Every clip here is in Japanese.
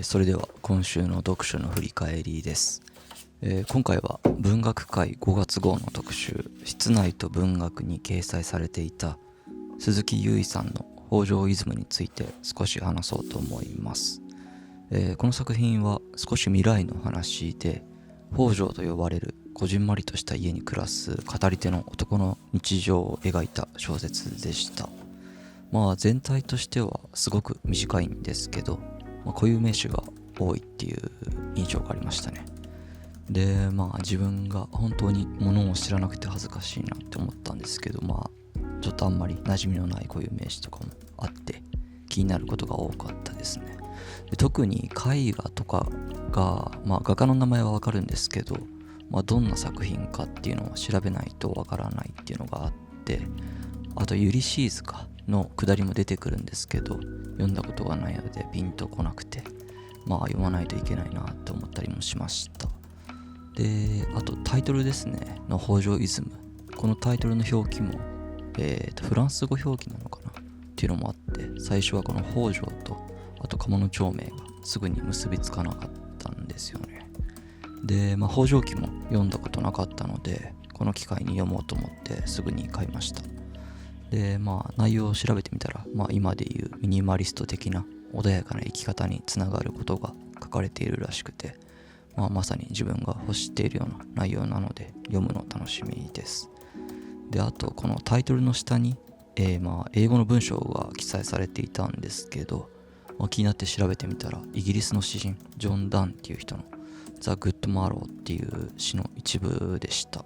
それでは今週の読書の振り返りです。今回は文学界5月号の特集、室内と文学に掲載されていた鈴木結生さんのHōjōismeについて少し話そうと思います。この作品は少し未来の話で、北条と呼ばれるこじんまりとした家に暮らす語り手の男の日常を描いた小説でした。全体としてはすごく短いんですけど、固有名詞が多いっていう印象がありましたね。で自分が本当に物を知らなくて恥ずかしいなって思ったんですけど、ちょっとあんまり馴染みのない固有名詞とかもあって気になることが多かったですね。で特に絵画とかが、画家の名前はわかるんですけど、どんな作品かっていうのを調べないとわからないっていうのがあって、あとユリシーズの下りも出てくるんですけど、読んだことがないのでピンとこなくて、読まないといけないなって思ったりもしました。であとタイトルですねのHōjōisme、このタイトルの表記も、フランス語表記なのかなっていうのもあって、最初はこの北条とあと鴨の町名がすぐに結びつかなかったんですよね。で北条記も読んだことなかったので、この機会に読もうと思ってすぐに買いました。で内容を調べてみたら、今でいうミニマリスト的な穏やかな生き方につながることが書かれているらしくて、まさに自分が欲しているような内容なので読むの楽しみです。であとこのタイトルの下に、英語の文章が記載されていたんですけど、気になって調べてみたら、イギリスの詩人ジョン・ダンっていう人のザ・グッド・マローっていう詩の一部でした。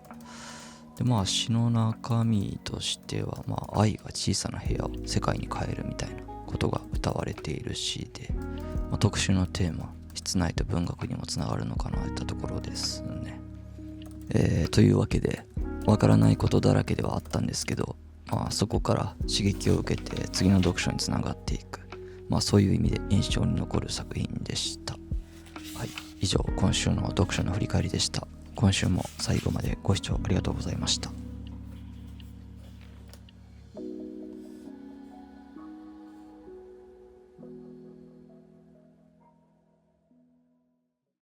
で詩の中身としては、愛が小さな部屋を世界に変えるみたいなことが歌われている詩で、特殊なテーマ、室内と文学にもつながるのかなといったところですね。というわけでわからないことだらけではあったんですけど、そこから刺激を受けて次の読書につながっていく、そういう意味で印象に残る作品でした。はい、以上今週の読書の振り返りでした。今週も最後までご視聴ありがとうございました。